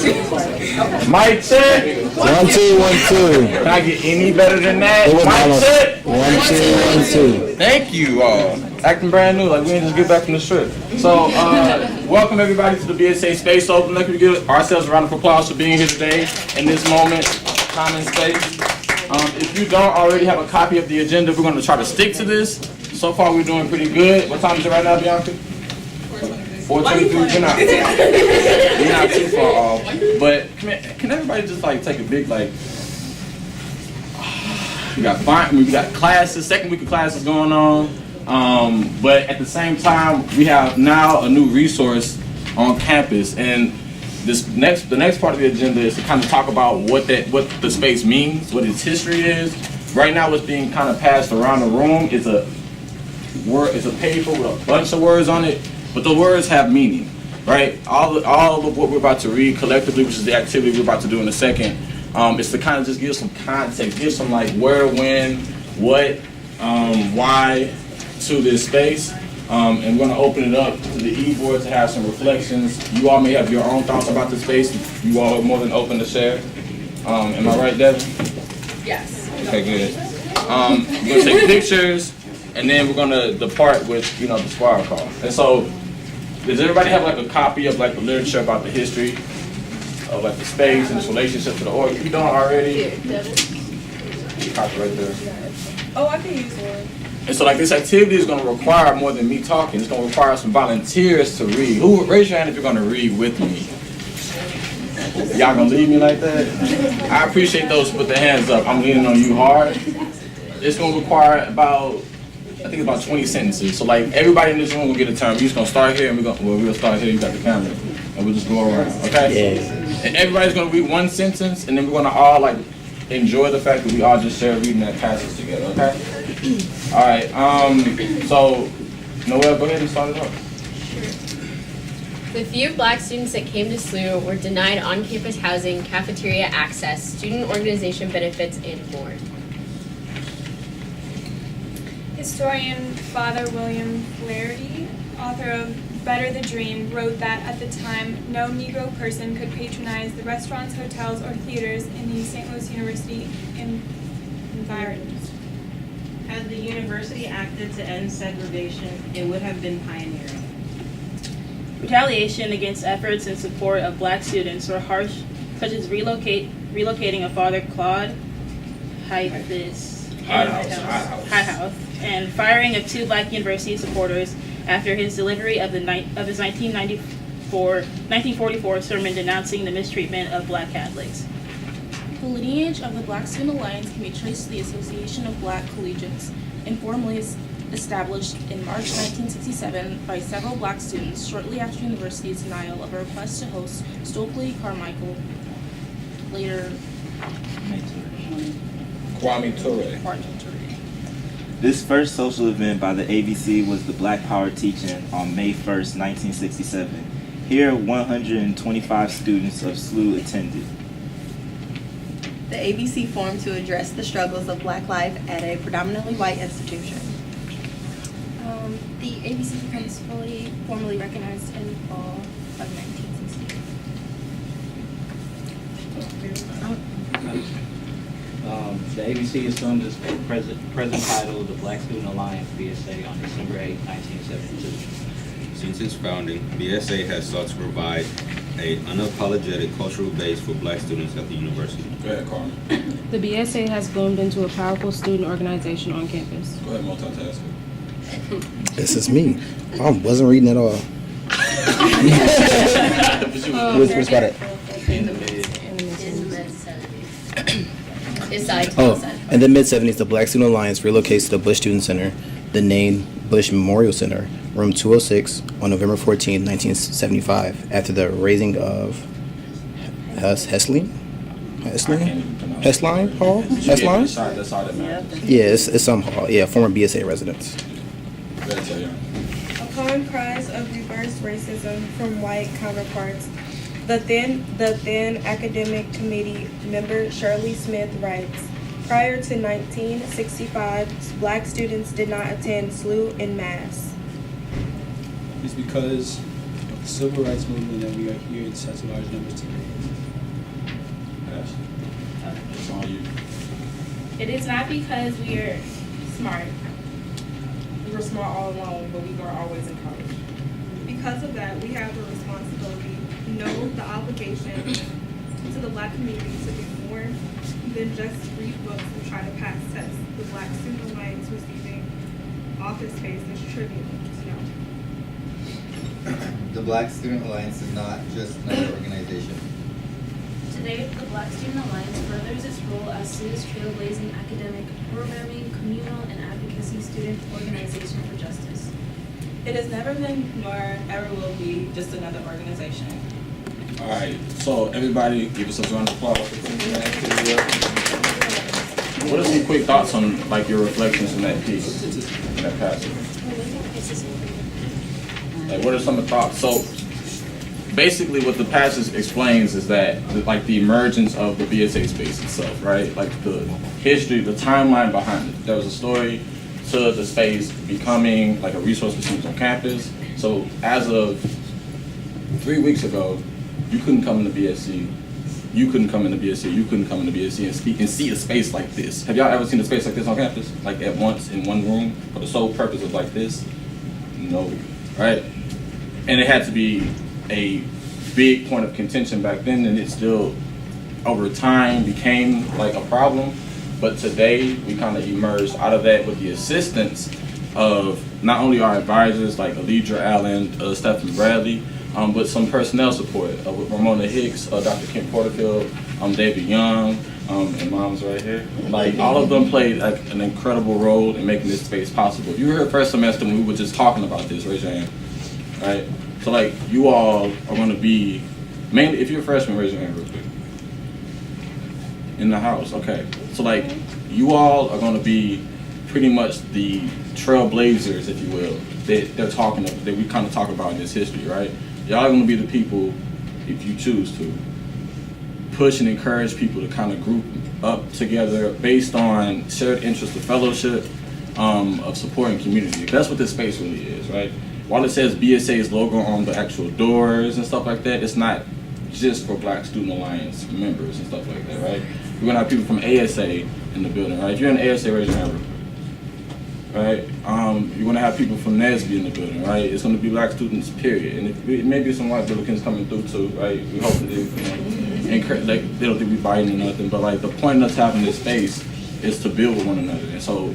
Mic check. 1 2 1 2. Can I get any better than that? Mic check. 1 2 1 2. Thank you all. Acting brand new, like we didn't just get back from the strip. So, welcome everybody to the BSA Space Open. Let me give ourselves a round of applause for being here today in this moment, time and space. If you don't already have a copy of the agenda, we're going to try to stick to this. So far, we're doing pretty good. What time is it right now, Bianca? 4:23. We're not too far off. But can everybody just like take a big like? We got classes. Second week of classes going on. But at the same time, we have now a new resource on campus, and the next part of the agenda is to kind of talk about what the space means, what its history is. Right now, what's being kind of passed around the room is a paper with a bunch of words on it, but the words have meaning, right? All of what we're about to read collectively, which is the activity we're about to do in a second, is to kind of just give some context, give some like where, when, what, why to this space. And we're going to open it up to the e-board to have some reflections. You all may have your own thoughts about the space. You all are more than open to share. Am I right, Devin? Yes. Okay, good. We're going to take pictures, and then we're going to depart with, the squad call. And so, does everybody have like a copy of like the literature about the history of like the space and its relationship to the org? If you don't already, copy right there. Oh, I can use one. And so like this activity is going to require more than me talking. It's going to require some volunteers to read. Who, raise your hand if you're going to read with me. Y'all going to leave me like that? I appreciate those who put their hands up. I'm leaning on you hard. It's going to require about 20 sentences. So like everybody in this room will get a turn. We're just going to start here and we'll start here. You got the camera. And we'll just go around, okay? Yeah. And everybody's going to read one sentence, and then we're going to all like enjoy the fact that we all just share reading that passage together, okay? All right, so Noelle, go ahead and start it off. The few black students that came to SLU were denied on-campus housing, cafeteria access, student organization benefits, and more. Historian Father William Flaherty, author of Better the Dream, wrote that at the time, no Negro person could patronize the restaurants, hotels, or theaters in the St. Louis University environment. Had the university acted to end segregation, it would have been pioneering. Retaliation against efforts in support of black students were harsh, such as relocating a Father Claude Highhouse and firing of 2 black university supporters after his delivery of his 1944 sermon denouncing the mistreatment of black Catholics. The lineage of the Black Student Alliance can be traced to the Association of Black Collegiates, informally established in March 1967 by several black students shortly after the university's denial of a request to host Stokely Carmichael, later Kwame Ture. This first social event by the ABC was the Black Power teaching on May 1st, 1967. Here, 125 students of SLU attended. The ABC formed to address the struggles of black life at a predominantly white institution. The ABC becomes formally recognized in fall of 1960. The ABC assumed its present title, the Black Student Alliance, BSA, on December 8, 1972. Since its founding, BSA has sought to provide an unapologetic cultural base for black students at the university. Go ahead, Carmen. The BSA has bloomed into a powerful student organization on campus. Go ahead, multitask. This is me. I wasn't reading at all. Which got it? In the mid-70s. In the mid-70s, the Black Student Alliance relocates to the Bush Student Center, the name Bush Memorial Center, room 206, on November 14, 1975, after the raising of Hessline Hall? Hessline? Yeah, it's some hall. Yeah, former BSA residents. Upon cries of reverse racism from white counterparts, the then academic committee member Shirley Smith writes, prior to 1965, black students did not attend SLU en masse. It's because civil rights movement, and we are here in such large numbers today. Yes. It's on you. It is not because we are smart. We were smart all along, but we were always in college. Because of that, we have a responsibility, know the obligation to the Black community to do more than just read books and try to pass tests. The Black Student Alliance receiving office space is trivial to know. The Black Student Alliance is not just another organization. Today, the Black Student Alliance furthers its role as SU's trailblazing academic, programming, communal, and advocacy student organization for justice. It has never been nor ever will be just another organization. All right, so everybody give us a round of applause for putting that activity up. What are some quick thoughts on like your reflections in that piece, in that passage? Like, what are some of the thoughts? So basically what the passage explains is that like the emergence of the BSA space itself, right? Like the history, the timeline behind it. There was a story to the space becoming like a resource for students on campus. So as of 3 weeks ago, you couldn't come into BSC, you couldn't come into BSC, you couldn't come into BSC and speak and see a space like this. Have y'all ever seen a space like this on campus? Like at once in one room for the sole purpose of like this? No, right? And it had to be a big point of contention back then, and it still over time became like a problem. But today we kind of emerged out of that with the assistance of not only our advisors like Aleidra, Allen, Stephanie Bradley, but some personnel support with Ramona Hicks, Dr. Kim Porterfield, David Young, and Mom's right here. Like all of them played like an incredible role in making this space possible. If you were here first semester when we were just talking about this, raise your hand. Right? So like you all are going to be, mainly if you're a freshman, raise your hand real quick. In the house, okay. So like you all are going to be pretty much the trailblazers, if you will, that we kind of talk about in this history, right? Y'all are going to be the people, if you choose to, push and encourage people to kind of group up together based on shared interest of fellowship, of supporting community. That's what this space really is, right? While it says BSA's logo on the actual doors and stuff like that, it's not just for Black Student Alliance members and stuff like that, right? We're gonna have people from ASA in the building, right? If you're in ASA, raise your hand, right? You're gonna have people from NSB in the building, right? It's gonna be Black students, period. And it may be some white Billikens coming through too, right? We hope that they don't think we biting or nothing, but like the point of us having this space is to build with one another. And so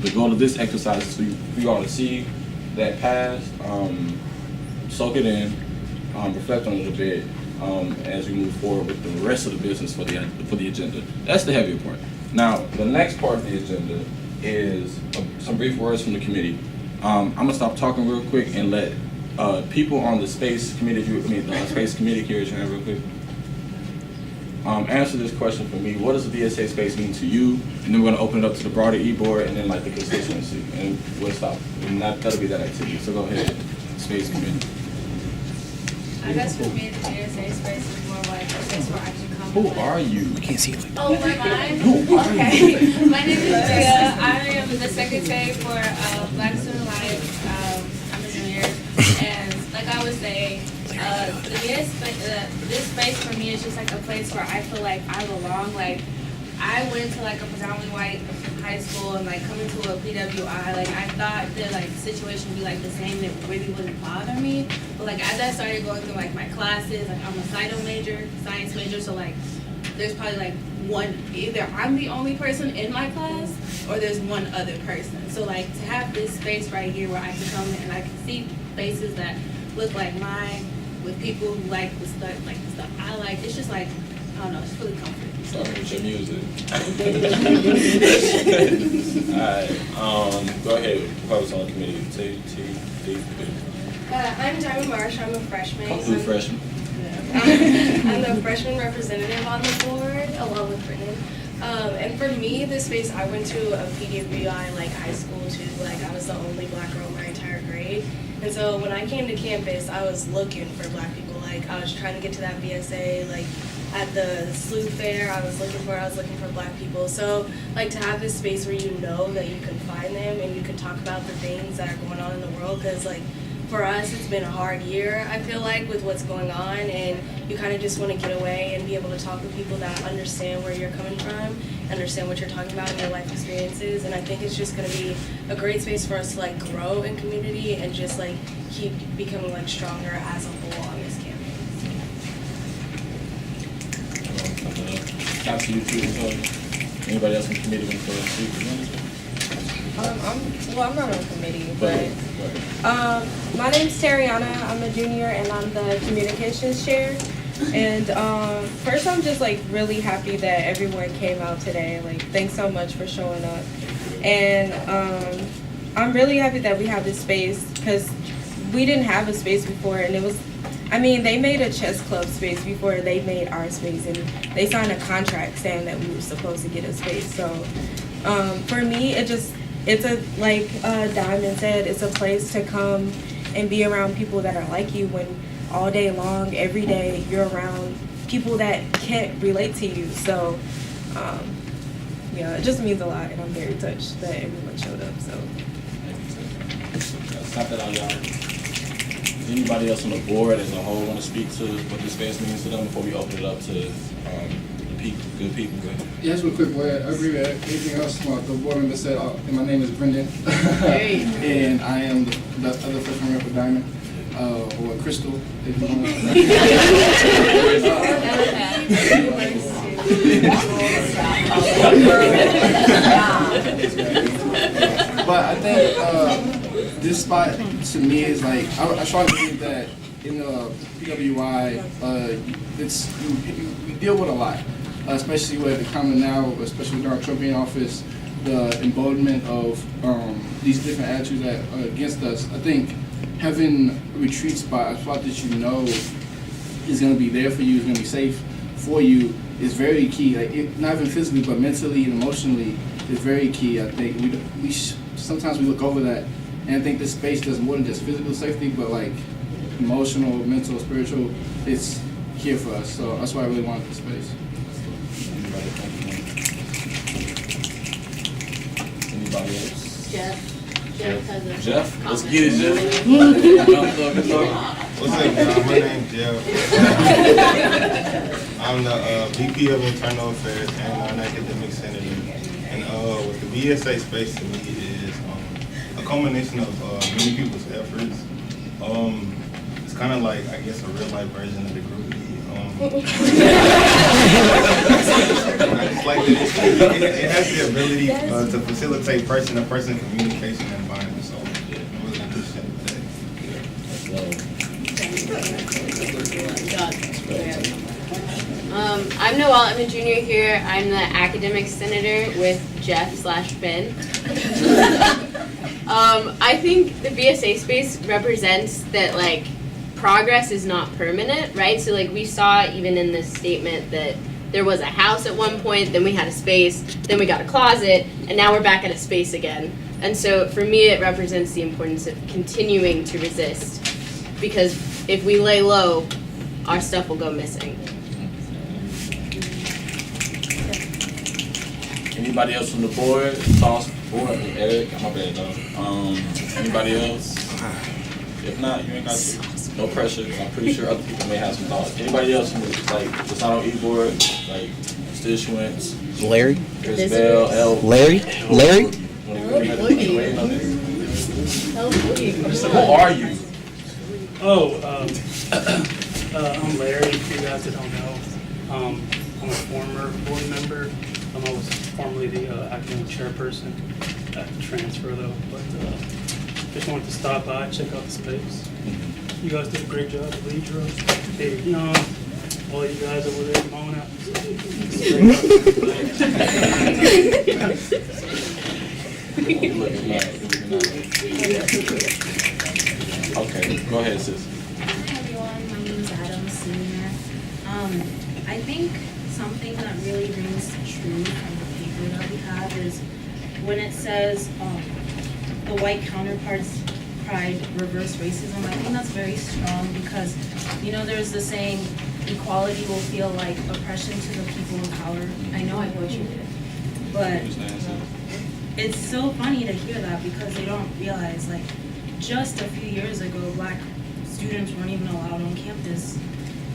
the goal of this exercise is for you all to see that past, soak it in, reflect on it a bit as we move forward with the rest of the business for the agenda. That's the heavier part. Now, the next part of the agenda is some brief words from the committee. I'm gonna stop talking real quick and let people on the space committee, space committee here, real quick. Answer this question for me. What does the BSA space mean to you? And then we're gonna open it up to the broader e-board and then like the constituency, and we'll stop. And that'll be that activity. So go ahead, space committee. I guess for me, the BSA space is more like a place where I can come. Who are you? I can't see you. Oh, am I? Who are you? My name is Tia. I am the secretary for Black Student Alliance. I'm a junior, and like I was saying, this space for me is just like a place where I feel like I belong. Like I went to like a predominantly white high school, and like coming to a PWI, like I thought the like situation would be like the same, and it really wouldn't bother me. But like as I started going through like my classes, like I'm a science major, so like there's probably like either I'm the only person in my class or there's one other person. So like to have this space right here where I can come and I can see faces that look like mine with people who like the stuff I like, it's just like, I don't know, it's really comforting. Sorry, it's your music. Alright, go ahead, whoever's on the committee. I'm Diamond Marsh, I'm a freshman. Come through freshman. I'm the freshman representative on the board, along with Brittany. And for me, this space, I went to a PWI like high school too. Like I was the only Black girl in my entire grade. And so when I came to campus, I was looking for Black people. Like I was trying to get to that BSA. Like at the SLU fair, I was looking for Black people. So like to have this space where you know that you can find them and you can talk about the things that are going on in the world, because like for us, it's been a hard year, I feel like, with what's going on, and you kind of just want to get away and be able to talk with people that understand where you're coming from, understand what you're talking about in your life experiences, and I think it's just going to be a great space for us to like grow in community and just like keep becoming like stronger as a whole on this campus. Got to you too. Anybody else in the committee want to speak? I'm not on the committee, but my name's Teriana. I'm a junior and I'm the communications chair. And first, I'm just like really happy that everyone came out today. Like, thanks so much for showing up. And I'm really happy that we have this space because we didn't have a space before, and it was, I mean, they made a chess club space before they made our space, and they signed a contract saying that we were supposed to get a space. So for me, it's a, like Diamond said, it's a place to come and be around people that are like you when all day long, every day, you're around people that can't relate to you. So, yeah, it just means a lot, and I'm very touched that everyone showed up. So, Stop that out, y'all. Does anybody else on the board as a whole want to speak to what this space means to them before we open it up to the people, good people? Go ahead. Yeah, just real quick, boy. I agree with anything else the board member said. And my name is Brendan, and I am the other freshman rep for Diamond. Or Crystal, if you want to. But I think this spot to me is like, I try to believe that in the PWI, we deal with a lot, especially with the common now, especially with Donald Trump in office, the emboldenment of these different attitudes that are against us. I think having a retreat spot, a spot that you know is going to be there for you, is going to be safe for you, is very key. Like not even physically, but mentally and emotionally, is very key. I think sometimes we look over that, and I think this space does more than just physical safety, but like emotional, mental, spiritual. It's here for us. So that's why I really wanted this space. Anybody else? Jeff. Jeff, let's get it, Jeff. What's up, y'all? My name's Jeff. I'm the VP of Internal Affairs and Non-Academic Senator. And what the BSA space to me is a culmination of many people's efforts. It's kind of like, I guess, a real-life version of the group. It's like it has the ability to facilitate person-to-person communication and bonding. So, I'm really appreciate that. I'm Noelle. I'm a junior here. I'm the academic senator with Jeff/Ben. I think the BSA space represents that, like, progress is not permanent, right? So like we saw even in this statement that there was a house at one point, then we had a space, then we got a closet, and now we're back at a space again. And so for me, it represents the importance of continuing to resist, because if we lay low, our stuff will go missing. Anybody else on the board? Toss board. Eric, my bad, dog. Anybody else? If not, you ain't got to. No pressure. I'm pretty sure other people may have some thoughts. Anybody else who like just not on e-board, like constituents? Larry? Isabel, L. Larry? Larry? Who are you? I'm Larry, if you guys that don't know. I'm a former board member. I was formerly the academic chairperson. I had to transfer though, but just wanted to stop by, check out the space. You guys did a great job, Aleidra, David Young, all you guys over there, Mona. Okay, go ahead, sis. Hi everyone, my name is Adam, senior. I think something that really rings true from the paper that we have is when it says the white counterparts cried reverse racism. I think that's very strong because, you know, there's the saying, equality will feel like oppression to the people in power. I know I butchered it, but it's so funny to hear that because they don't realize, like, just a few years ago, Black students weren't even allowed on campus.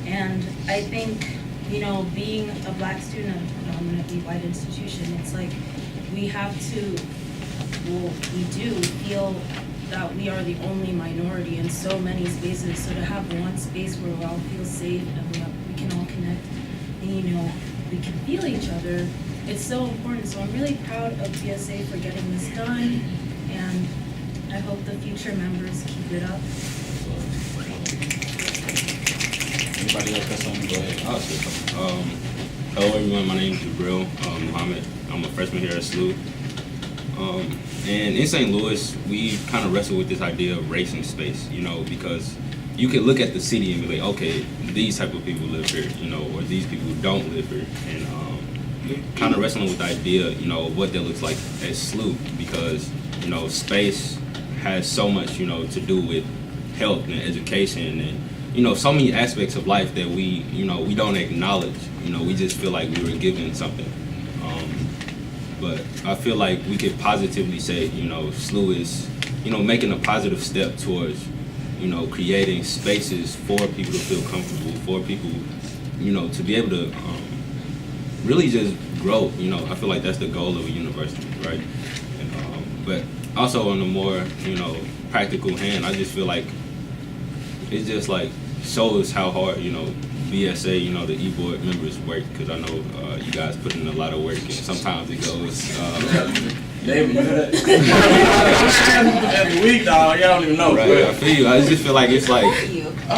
And I think, being a Black student at a predominantly white institution, it's like we have to, we do feel that we are the only minority in so many spaces. So to have one space where we all feel safe and we can all connect and, we can feel each other, it's so important. So I'm really proud of BSA for getting this done, and I hope the future members keep it up. Anybody else got something? Go ahead. I'll say something. Hello everyone, my name is Jibril Muhammad. I'm a freshman here at SLU. And in St. Louis, we kind of wrestle with this idea of race in space, because you can look at the city and be like, okay, these type of people live here, or these people don't live here. And kind of wrestling with the idea, of what that looks like at SLU, because, space has so much, to do with health and education and, so many aspects of life that we don't acknowledge. We just feel like we were given something. But I feel like we could positively say, SLU is, making a positive step towards, creating spaces for people to feel comfortable, for people, to be able to really just grow. I feel like that's the goal of a university, right? And, but also on a more, practical hand, I just feel like it just like shows how hard, BSA, the e-board members work, because I know you guys put in a lot of work, and sometimes it goes. David, you hear that? Every week, dog. Y'all don't even know. Right, I feel you. I just feel like it's like. I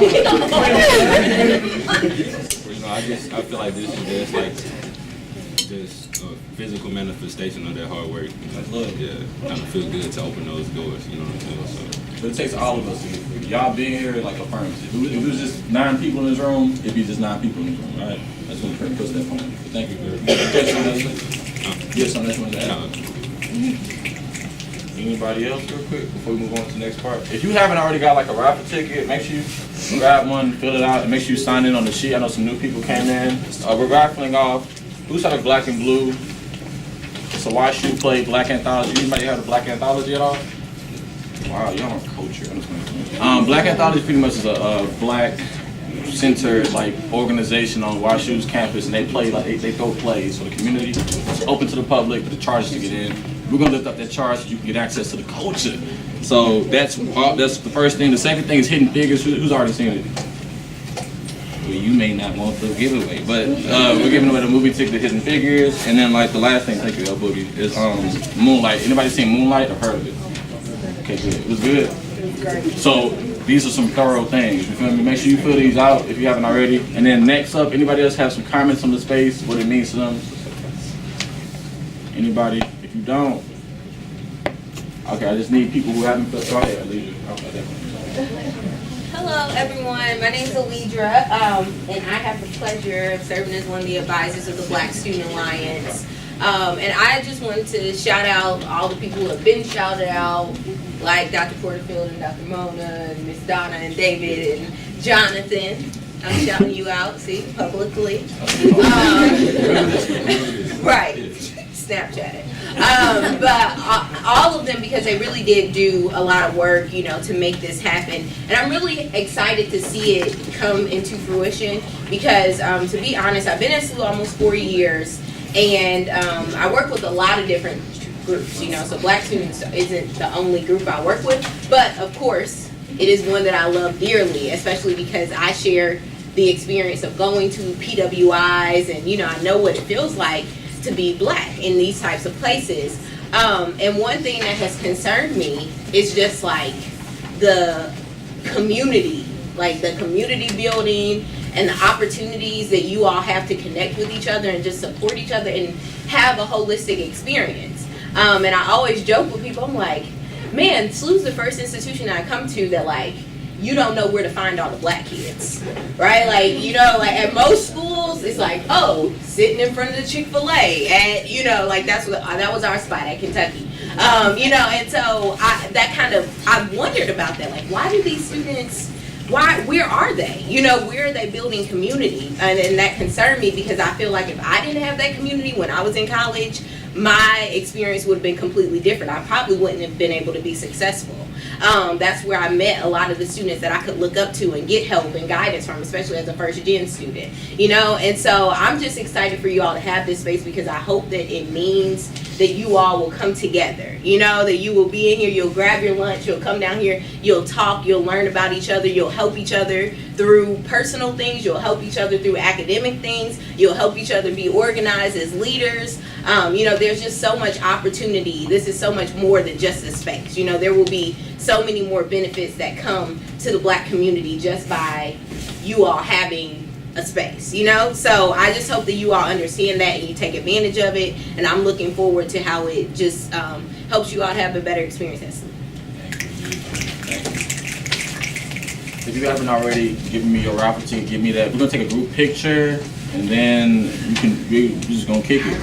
feel like this is just like just a physical manifestation of that hard work. Yeah, kind of feel good to open those doors. You know what I'm saying? So. But it takes all of us to get through. Y'all being here like affirms it. If it was just 9 people in this room, it'd be just 9 people in this room, all right? I just want to push that point. Thank you for yes, on this one to add. Anybody else real quick before we move on to the next part? If you haven't already got like a raffle ticket, make sure you grab one, fill it out, and make sure you sign in on the sheet. I know some new people came in. We're raffling off Who's Heard of Black and Blue? It's a Why Shoe Play Black Anthology. Anybody heard of Black Anthology at all? Wow, y'all are culture. Black Anthology pretty much is a black centered like organization on WashU's campus, and they play like they throw plays for the community. It's open to the public, but the charge to get in. We're gonna lift up that charge so you can get access to the culture. So that's the first thing. The second thing is Hidden Figures. Who's already seen it? Well, you may not want the giveaway, but we're giving away the movie ticket to Hidden Figures, and then like the last thing, thank you, El Boogie, is Moonlight. Anybody seen Moonlight or heard of it? Okay, good. It was good. So these are some thorough things. You feel me? Make sure you fill these out if you haven't already. And then next up, anybody else have some comments on the space, what it means to them? Anybody? If you don't, okay, I just need people who haven't filled. Go ahead, Aleidra. Hello, everyone. My name is Aleidra, and I have the pleasure of serving as one of the advisors of the Black Student Alliance. And I just wanted to shout out all the people who have been shouted out, like Dr. Porterfield and Dr. Mona and Miss Donna and David and Jonathan. I'm shouting you out, see, publicly. Right, Snapchat it. But all of them, because they really did do a lot of work, to make this happen. And I'm really excited to see it come into fruition because, to be honest, I've been at SLU almost 4 years. And I work with a lot of different groups, so Black students isn't the only group I work with, but of course, it is one that I love dearly, especially because I share the experience of going to PWIs, and I know what it feels like to be Black in these types of places. And one thing that has concerned me is just like the community, like the community building and the opportunities that you all have to connect with each other and just support each other and have a holistic experience. And I always joke with people, I'm like, man, SLU's the first institution I come to that like, you don't know where to find all the Black kids, right? Like, like at most schools, it's like, oh, sitting in front of the Chick-fil-A at, like that was our spot at Kentucky. And so I wondered about that. Like, why do these students, where are they? Where are they building community? And that concerned me because I feel like if I didn't have that community when I was in college, my experience would have been completely different. I probably wouldn't have been able to be successful. That's where I met a lot of the students that I could look up to and get help and guidance from, especially as a first gen student, you know. And so I'm just excited for you all to have this space, because I hope that it means that you all will come together, you know, that you will be in here, you'll grab your lunch, you'll come down here, you'll talk, you'll learn about each other, you'll help each other through personal things, you'll help each other through academic things, you'll help each other be organized as leaders. You know, there's just so much opportunity. This is so much more than just a space. You know, there will be so many more benefits that come to the Black community just by you all having a space, you know. So I just hope that you all understand that and you take advantage of it, and I'm looking forward to how it just helps you all have a better experience at school. If you haven't already given me your opportunity, give me that. We're gonna take a group picture, and then we're just gonna kick it.